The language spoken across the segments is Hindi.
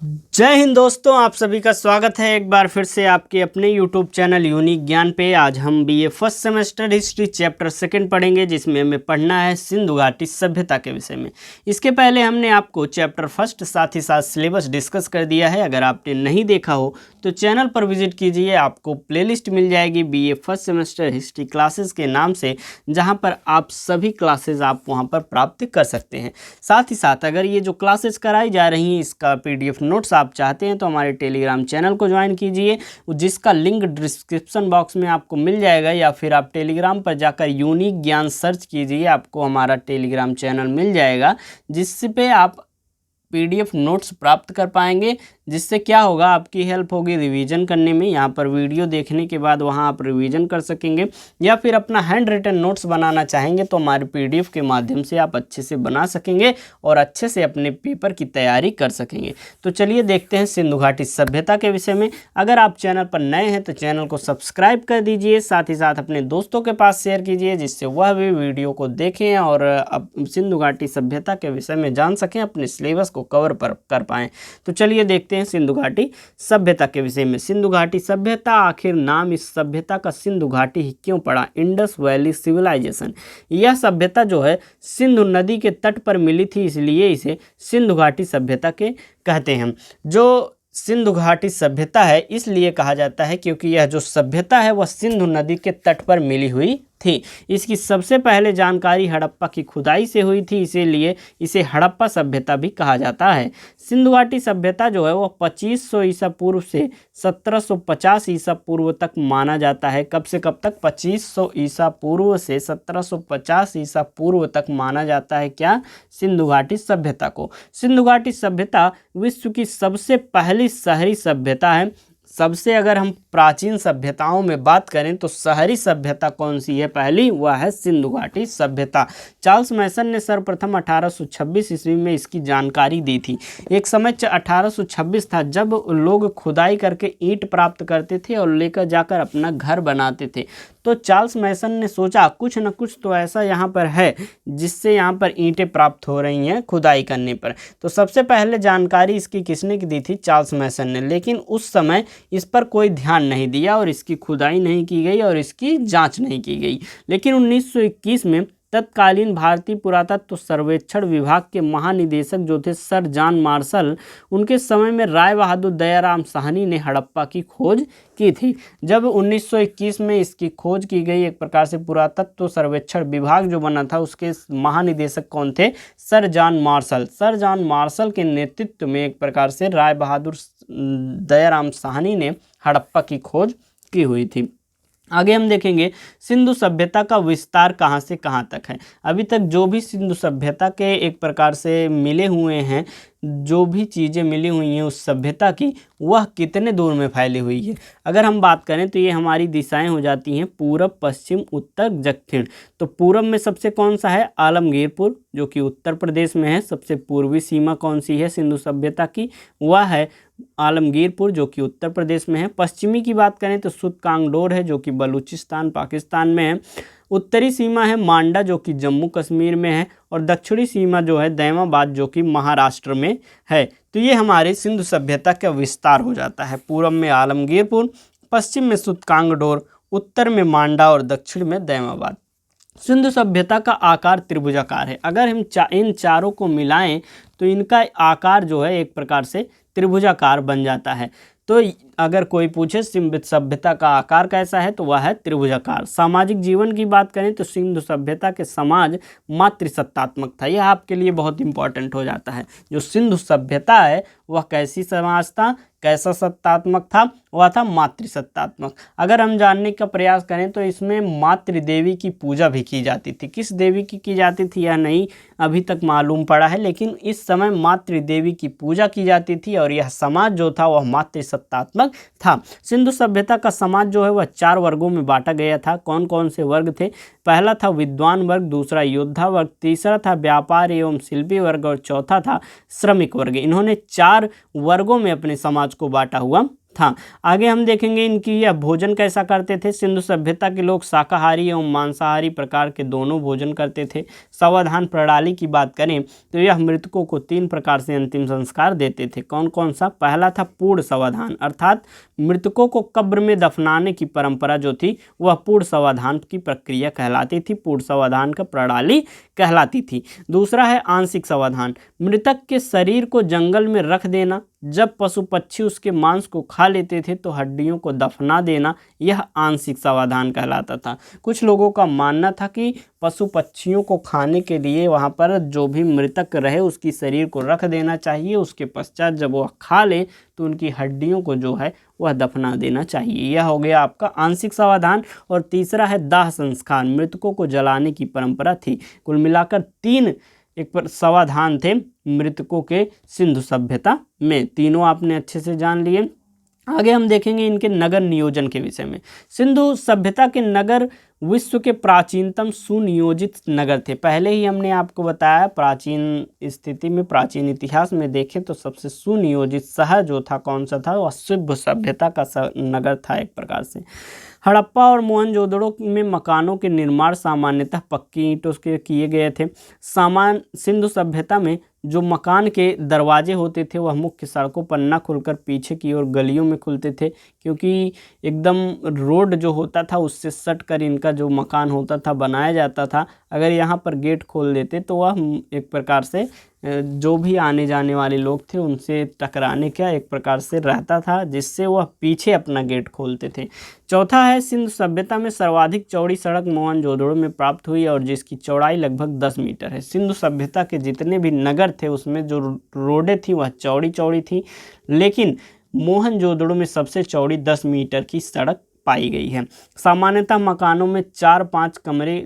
जय हिंद दोस्तों, आप सभी का स्वागत है एक बार फिर से आपके अपने YouTube चैनल यूनिक ज्ञान पे। आज हम BA first semester history chapter second पढ़ेंगे, जिसमें हमें पढ़ना है सिंधु घाटी सभ्यता के विषय में। इसके पहले हमने आपको चैप्टर फर्स्ट साथ ही साथ सिलेबस डिस्कस कर दिया है। अगर आपने नहीं देखा हो तो चैनल पर विजिट कीजिए, आपको प्लेलिस्ट मिल जाएगी BA first semester history classes के नाम से, जहाँ पर आप सभी क्लासेज आप वहाँ पर प्राप्त कर सकते हैं। साथ ही साथ अगर ये जो क्लासेस कराई जा रही हैं इसका PDF नोट्स आप चाहते हैं तो हमारे टेलीग्राम चैनल को ज्वाइन कीजिए, जिसका लिंक डिस्क्रिप्शन बॉक्स में आपको मिल जाएगा, या फिर आप टेलीग्राम पर जाकर यूनिक ज्ञान सर्च कीजिए, आपको हमारा टेलीग्राम चैनल मिल जाएगा, जिस पे आप PDF नोट्स प्राप्त कर पाएंगे। जिससे क्या होगा, आपकी हेल्प होगी रिवीजन करने में। यहाँ पर वीडियो देखने के बाद वहाँ आप रिवीजन कर सकेंगे, या फिर अपना हैंड रिटन नोट्स बनाना चाहेंगे तो हमारे PDF के माध्यम से आप अच्छे से बना सकेंगे और अच्छे से अपने पेपर की तैयारी कर सकेंगे। तो चलिए देखते हैं सिंधु घाटी सभ्यता के विषय में। अगर आप चैनल पर नए हैं तो चैनल को सब्सक्राइब कर दीजिए, साथ ही साथ अपने दोस्तों के पास शेयर कीजिए, जिससे वह भी वीडियो को देखें और अब सिंधु घाटी सभ्यता के विषय में जान सकें, अपने सिलेबस को कवर कर पाएँ। तो चलिए देखते हैं सिंधु घाटी सभ्यता के विषय में। सिंधु घाटी सभ्यता, आखिर नाम इस सभ्यता का सिंधु घाटी ही क्यों पड़ा? Indus valley civilisation. यह सभ्यता जो है सिंधु नदी के तट पर मिली थी, इसलिए इसे सिंधु घाटी सभ्यता के कहते हैं। जो सिंधु घाटी सभ्यता है इसलिए कहा जाता है क्योंकि यह जो सभ्यता है वह सिंधु नदी के तट पर मिली हुई थी। इसकी सबसे पहले जानकारी हड़प्पा की खुदाई से हुई थी, इसीलिए इसे हड़प्पा सभ्यता भी कहा जाता है। सिंधु घाटी सभ्यता जो है वह 2500 ईसा पूर्व से 1750 ईसा पूर्व तक माना जाता है। कब से कब तक? 2500 ईसा पूर्व से 1750 ईसा पूर्व तक माना जाता है क्या? सिंधु घाटी सभ्यता को। सिंधु घाटी सभ्यता विश्व की सबसे पहली शहरी सभ्यता है। सबसे अगर हम प्राचीन सभ्यताओं में बात करें तो शहरी सभ्यता कौन सी है पहली? वह है सिंधु घाटी सभ्यता। चार्ल्स मैसन ने सर्वप्रथम 1826 ईस्वी में इसकी जानकारी दी थी। एक समय 1826 था जब लोग खुदाई करके ईंट प्राप्त करते थे और लेकर जाकर अपना घर बनाते थे। तो चार्ल्स मैसन ने सोचा कुछ न कुछ तो ऐसा यहाँ पर है जिससे यहाँ पर ईंटें प्राप्त हो रही हैं खुदाई करने पर। तो सबसे पहले जानकारी इसकी किसने दी थी? चार्ल्स मैसन ने। लेकिन उस समय इस पर कोई ध्यान नहीं दिया और इसकी खुदाई नहीं की गई और इसकी जांच नहीं की गई। लेकिन 1921 में तत्कालीन भारतीय पुरातत्व सर्वेक्षण विभाग के महानिदेशक जो थे सर जॉन मार्शल, उनके समय में राय बहादुर दयाराम साहनी ने हड़प्पा की खोज की थी। जब 1921 में इसकी खोज की गई, एक प्रकार से पुरातत्व सर्वेक्षण विभाग जो बना था उसके महानिदेशक कौन थे? Sir John Marshall. Sir John Marshall के नेतृत्व में एक प्रकार से राय बहादुर दयाराम साहनी ने हड़प्पा की खोज की हुई थी। आगे हम देखेंगे सिंधु सभ्यता का विस्तार कहाँ से कहाँ तक है। अभी तक जो भी सिंधु सभ्यता के एक प्रकार से मिले हुए हैं, जो भी चीज़ें मिली हुई हैं उस सभ्यता की, वह कितने दूर में फैली हुई है। अगर हम बात करें तो ये हमारी दिशाएं हो जाती हैं पूरब, पश्चिम, उत्तर, दक्षिण। तो पूरब में सबसे कौन सा है? आलमगीरपुर, जो कि उत्तर प्रदेश में है। सबसे पूर्वी सीमा कौन सी है सिंधु सभ्यता की? वह है आलमगीरपुर, जो कि उत्तर प्रदेश में है। पश्चिमी की बात करें तो सुतकांगडोर है, जो कि बलूचिस्तान पाकिस्तान में है। उत्तरी सीमा है मांडा, जो कि जम्मू कश्मीर में है। और दक्षिणी सीमा जो है दैमाबाद, जो कि महाराष्ट्र में है। तो ये हमारे सिंधु सभ्यता का विस्तार हो जाता है। पूर्व में आलमगीरपुर, पश्चिम में सुतकांगडोर, उत्तर में मांडा और दक्षिण में दैमाबाद। सिंधु सभ्यता का आकार त्रिभुजाकार है। अगर हम इन चारों को मिलाएं तो इनका आकार जो है एक प्रकार से त्रिभुजाकार बन जाता है। तो अगर कोई पूछे सिंधु सभ्यता का आकार कैसा है तो वह है त्रिभुजाकार। सामाजिक जीवन की बात करें तो सिंधु सभ्यता के समाज मातृसत्तात्मक था। यह आपके लिए बहुत इंपॉर्टेंट हो जाता है। जो सिंधु सभ्यता है वह कैसी समाज था, कैसा सत्तात्मक था? वह था मातृसत्तात्मक। अगर हम जानने का प्रयास करें तो इसमें मातृ देवी की पूजा भी की जाती थी। किस देवी की जाती थी यह नहीं अभी तक मालूम पड़ा है, लेकिन इस समय मातृ देवी की पूजा की जाती थी और यह समाज जो था वह मातृसत्तात्मक था। सिंधु सभ्यता का समाज जो है वह 4 वर्गों में बांटा गया था। कौन कौन से वर्ग थे? पहला था विद्वान वर्ग, दूसरा योद्धा वर्ग, तीसरा था व्यापार एवं शिल्पी वर्ग और चौथा था श्रमिक वर्ग। इन्होंने 4 वर्गों में अपने समाज को बांटा हुआ था। आगे हम देखेंगे इनकी यह भोजन कैसा करते थे। सिंधु सभ्यता के लोग शाकाहारी एवं मांसाहारी प्रकार के दोनों भोजन करते थे। समाधान प्रणाली की बात करें तो यह मृतकों को 3 प्रकार से अंतिम संस्कार देते थे। कौन कौन सा? पहला था पूर्ण समाधान, अर्थात मृतकों को कब्र में दफनाने की परंपरा जो थी वह पूर्ण समाधान की प्रक्रिया कहलाती थी, पूर्ण समाधान का प्रणाली कहलाती थी। दूसरा है आंशिक समाधान, मृतक के शरीर को जंगल में रख देना, जब पशु पक्षी उसके मांस को खा लेते थे तो हड्डियों को दफना देना, यह आंशिक समाधान कहलाता था। कुछ लोगों का मानना था कि पशु पक्षियों को खाने के लिए वहाँ पर जो भी मृतक रहे उसकी शरीर को रख देना चाहिए, उसके पश्चात जब वह खा ले तो उनकी हड्डियों को जो है वह दफना देना चाहिए। यह हो गया आपका आंशिक समाधान। और तीसरा है दाह संस्कार, मृतकों को जलाने की परंपरा थी। कुल मिलाकर 3 एक पर समाधान थे मृतकों के सिंधु सभ्यता में। तीनों आपने अच्छे से जान लिए। आगे हम देखेंगे इनके नगर नियोजन के विषय में। सिंधु सभ्यता के नगर विश्व के प्राचीनतम सुनियोजित नगर थे। पहले ही हमने आपको बताया, प्राचीन स्थिति में, प्राचीन इतिहास में देखें तो सबसे सुनियोजित शहर जो था कौन सा था? वह सिंधु सभ्यता का नगर था एक प्रकार से। हड़प्पा और मोहनजोदड़ो में मकानों के निर्माण सामान्यतः पक्की ईंटों के किए गए थे। सिंधु सभ्यता में जो मकान के दरवाजे होते थे वह मुख्य सड़कों पर न खुलकर पीछे की ओर गलियों में खुलते थे, क्योंकि एकदम रोड जो होता था उससे सट कर इनका जो मकान होता था बनाया जाता था। अगर यहाँ पर गेट खोल देते तो वह एक प्रकार से जो भी आने जाने वाले लोग थे उनसे टकराने का एक प्रकार से रहता था, जिससे वह पीछे अपना गेट खोलते थे। चौथा है सिंधु सभ्यता में सर्वाधिक चौड़ी सड़क मोहनजोदड़ो में प्राप्त हुई और जिसकी चौड़ाई लगभग 10 मीटर है। सिंधु सभ्यता के जितने भी नगर थे उसमें जो रोडें थी वह चौड़ी चौड़ी थी, लेकिन मोहनजोदड़ो में सबसे चौड़ी 10 मीटर की सड़क पाई गई है। सामान्यतः मकानों में 4-5 कमरे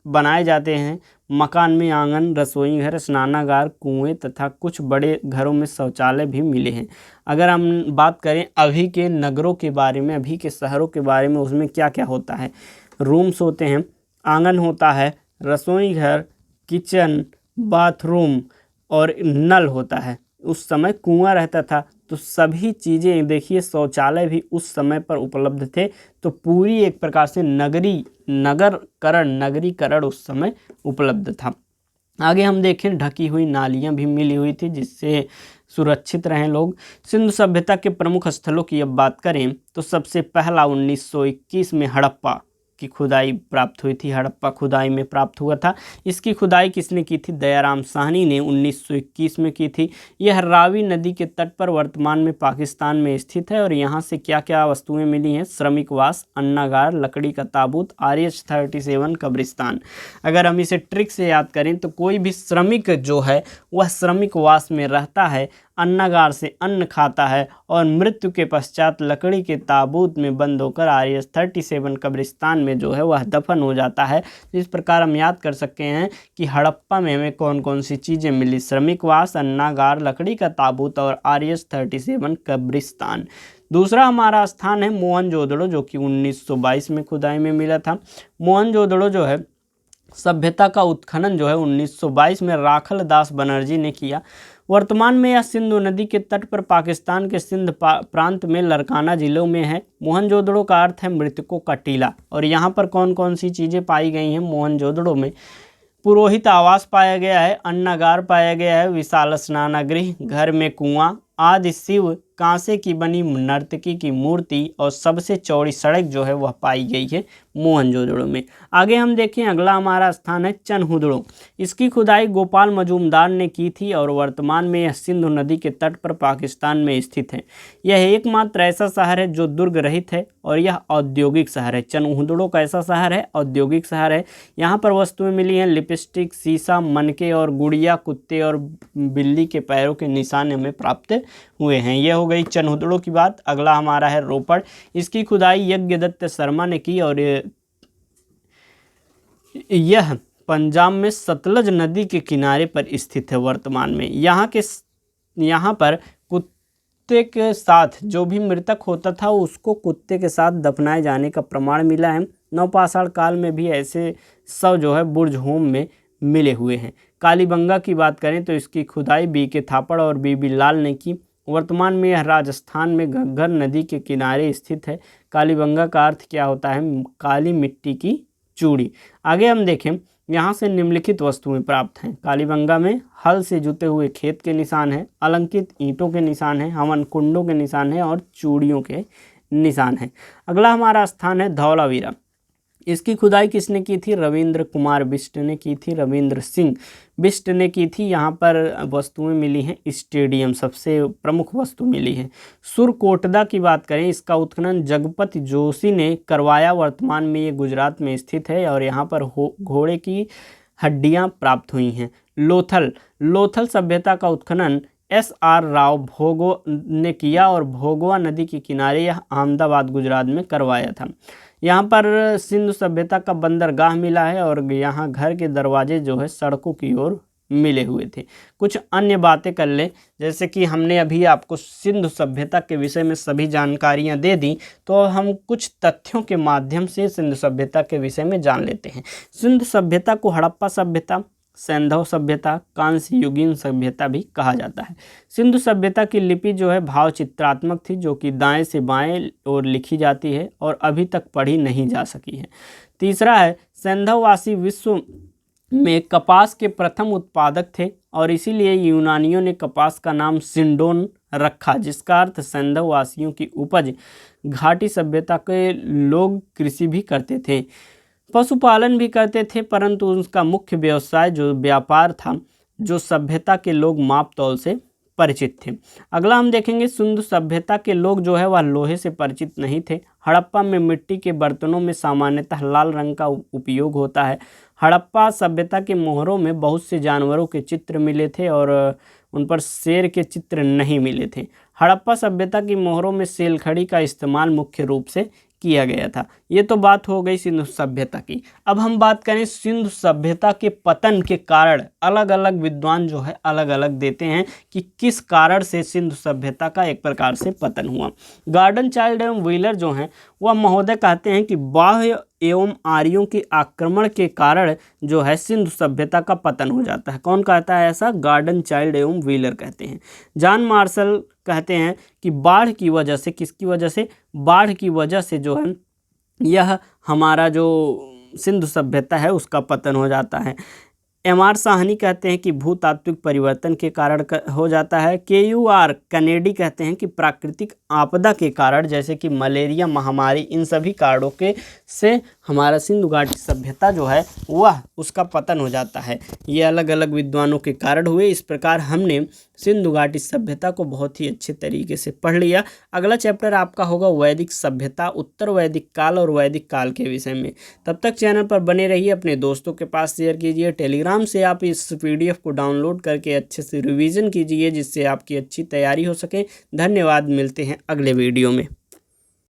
बनाए जाते हैं। मकान में आंगन, रसोई घर, स्नानागार, कुएं तथा कुछ बड़े घरों में शौचालय भी मिले हैं। अगर हम बात करें अभी के नगरों के बारे में, अभी के शहरों के बारे में, उसमें क्या क्या होता है? रूम्स होते हैं, आंगन होता है, रसोई घर, किचन, बाथरूम और नल होता है। उस समय कुआं रहता था, तो सभी चीज़ें देखिए, शौचालय भी उस समय पर उपलब्ध थे। तो पूरी एक प्रकार से नगरीकरण उस समय उपलब्ध था। आगे हम देखें ढकी हुई नालियां भी मिली हुई थी जिससे सुरक्षित रहें लोग। सिंधु सभ्यता के प्रमुख स्थलों की अब बात करें तो सबसे पहला 1921 में हड़प्पा की खुदाई प्राप्त हुई थी। हड़प्पा खुदाई में प्राप्त हुआ था। इसकी खुदाई किसने की थी? दयाराम साहनी ने 1921 में की थी। यह रावी नदी के तट पर वर्तमान में पाकिस्तान में स्थित है और यहाँ से क्या क्या वस्तुएं मिली हैं? श्रमिकवास, अन्नागार, लकड़ी का ताबूत, RH-37 कब्रिस्तान। अगर हम इसे ट्रिक से याद करें तो कोई भी श्रमिक जो है वह श्रमिकवास में रहता है, अन्नागार से अन्न खाता है और मृत्यु के पश्चात लकड़ी के ताबूत में बंद होकर RH-37 कब्रिस्तान में जो है वह दफन हो जाता है। इस प्रकार हम याद कर सकते हैं कि हड़प्पा में हमें कौन कौन सी चीज़ें मिली? श्रमिकवास, अन्नागार, लकड़ी का ताबूत और RH-37 कब्रिस्तान। दूसरा हमारा स्थान है मोहनजोदड़ो, जो कि 1922 में खुदाई में मिला था। मोहनजोदड़ो जो है सभ्यता का उत्खनन जो है 1922 में राखल दास बनर्जी ने किया। वर्तमान में यह सिंधु नदी के तट पर पाकिस्तान के सिंध प्रांत में लरकाना जिलों में है। मोहनजोदड़ो का अर्थ है मृतकों का टीला। और यहाँ पर कौन कौन सी चीज़ें पाई गई हैं मोहनजोदड़ो में? पुरोहित आवास पाया गया है, अन्नागार पाया गया है, विशाल स्नानागृह, घर में कुआं, आदि शिव कांसे की बनी नर्तकी की मूर्ति और सबसे चौड़ी सड़क जो है वह पाई गई है मोहनजोदड़ो में। आगे हम देखें, अगला हमारा स्थान है चनहुदड़ो। इसकी खुदाई गोपाल मजूमदार ने की थी और वर्तमान में यह सिंधु नदी के तट पर पाकिस्तान में स्थित है। यह एकमात्र ऐसा शहर है जो दुर्ग रहित है और यह औद्योगिक शहर है। चनहुदड़ो कैसा शहर है? औद्योगिक शहर है। यहाँ पर वस्तुएं मिली हैं लिपस्टिक, शीशा, मनके और गुड़िया, कुत्ते और बिल्ली के पैरों के निशान हमें प्राप्त हुए हैं। यह हो गई चनहुदड़ो की बात। अगला हमारा है रोपड़। इसकी खुदाई यज्ञदत्त शर्मा ने की और यह पंजाब में सतलज नदी के किनारे पर स्थित है वर्तमान में। यहाँ पर कुत्ते के साथ जो भी मृतक होता था उसको कुत्ते के साथ दफनाए जाने का प्रमाण मिला है। नवपाषाण काल में भी ऐसे शव जो है बुर्ज होम में मिले हुए हैं। कालीबंगा की बात करें तो इसकी खुदाई BK थापड़ और BB लाल ने की। वर्तमान में यह राजस्थान में घग्गर नदी के किनारे स्थित है। कालीबंगा का अर्थ क्या होता है? काली मिट्टी की चूड़ी। आगे हम देखें, यहाँ से निम्नलिखित वस्तुएं प्राप्त हैं। कालीबंगा में हल से जुते हुए खेत के निशान हैं, अलंकृत ईंटों के निशान हैं, हवन कुंडों के निशान हैं और चूड़ियों के निशान हैं। अगला हमारा स्थान है धौलावीरा। इसकी खुदाई किसने की थी? रविंद्र कुमार बिष्ट ने की थी, रविंद्र सिंह बिष्ट ने की थी। यहाँ पर वस्तुएं मिली हैं, स्टेडियम सबसे प्रमुख वस्तु मिली है। सुरकोटदा की बात करें, इसका उत्खनन जगपति जोशी ने करवाया। वर्तमान में ये गुजरात में स्थित है और यहाँ पर घोड़े की हड्डियाँ प्राप्त हुई हैं। लोथल सभ्यता का उत्खनन SR राव भोगो ने किया और भोगवा नदी के किनारे यह अहमदाबाद गुजरात में करवाया था। यहाँ पर सिंधु सभ्यता का बंदरगाह मिला है और यहाँ घर के दरवाजे जो है सड़कों की ओर मिले हुए थे। कुछ अन्य बातें कर लें, जैसे कि हमने अभी आपको सिंधु सभ्यता के विषय में सभी जानकारियाँ दे दी, तो हम कुछ तथ्यों के माध्यम से सिंधु सभ्यता के विषय में जान लेते हैं। सिंधु सभ्यता को हड़प्पा सभ्यता, सैंधव सभ्यता, कांस्य युगीन सभ्यता भी कहा जाता है। सिंधु सभ्यता की लिपि जो है भाव चित्रात्मक थी, जो कि दाएं से बाएं ओर लिखी जाती है और अभी तक पढ़ी नहीं जा सकी है। तीसरा है, सैंधववासी विश्व में कपास के प्रथम उत्पादक थे और इसीलिए यूनानियों ने कपास का नाम सिंडोन रखा, जिसका अर्थ सैंधववासियों की उपज। घाटी सभ्यता के लोग कृषि भी करते थे, पशुपालन भी करते थे, परंतु उसका मुख्य व्यवसाय जो व्यापार था, जो सभ्यता के लोग माप तौल से परिचित थे। अगला हम देखेंगे, सिंधु सभ्यता के लोग जो है वह लोहे से परिचित नहीं थे। हड़प्पा में मिट्टी के बर्तनों में सामान्यतः लाल रंग का उपयोग होता है। हड़प्पा सभ्यता के मोहरों में बहुत से जानवरों के चित्र मिले थे और उन पर शेर के चित्र नहीं मिले थे। हड़प्पा सभ्यता की मोहरों में सेलखड़ी का इस्तेमाल मुख्य रूप से किया गया था। ये तो बात हो गई सिंधु सभ्यता की। अब हम बात करें सिंधु सभ्यता के पतन के कारण। अलग अलग विद्वान जो है अलग अलग देते हैं कि किस कारण से सिंधु सभ्यता का एक प्रकार से पतन हुआ। गार्डन चाइल्ड एवं व्हीलर जो हैं वह महोदय कहते हैं कि बाह्य एवं आर्यों के आक्रमण के कारण जो है सिंधु सभ्यता का पतन हो जाता है। कौन कहता है ऐसा? गार्डन चाइल्ड एवं व्हीलर कहते हैं। जॉन मार्शल कहते हैं कि बाढ़ की वजह से, किसकी वजह से? बाढ़ की वजह से जो है यह हमारा जो सिंधु सभ्यता है उसका पतन हो जाता है। MR साहनी कहते हैं कि भूतात्विक परिवर्तन के कारण हो जाता है। KUR कनेडी कहते हैं कि प्राकृतिक आपदा के कारण, जैसे कि मलेरिया महामारी, इन सभी कारणों के से हमारा सिंधु घाटी सभ्यता जो है वह उसका पतन हो जाता है। ये अलग अलग विद्वानों के कारण हुए। इस प्रकार हमने सिंधु घाटी सभ्यता को बहुत ही अच्छे तरीके से पढ़ लिया। अगला चैप्टर आपका होगा वैदिक सभ्यता, उत्तर वैदिक काल और वैदिक काल के विषय में। तब तक चैनल पर बने रहिए, अपने दोस्तों के पास शेयर कीजिए। टेलीग्राम से आप इस PDF को डाउनलोड करके अच्छे से रिवीजन कीजिए, जिससे आपकी अच्छी तैयारी हो सके। धन्यवाद, मिलते हैं अगले वीडियो में।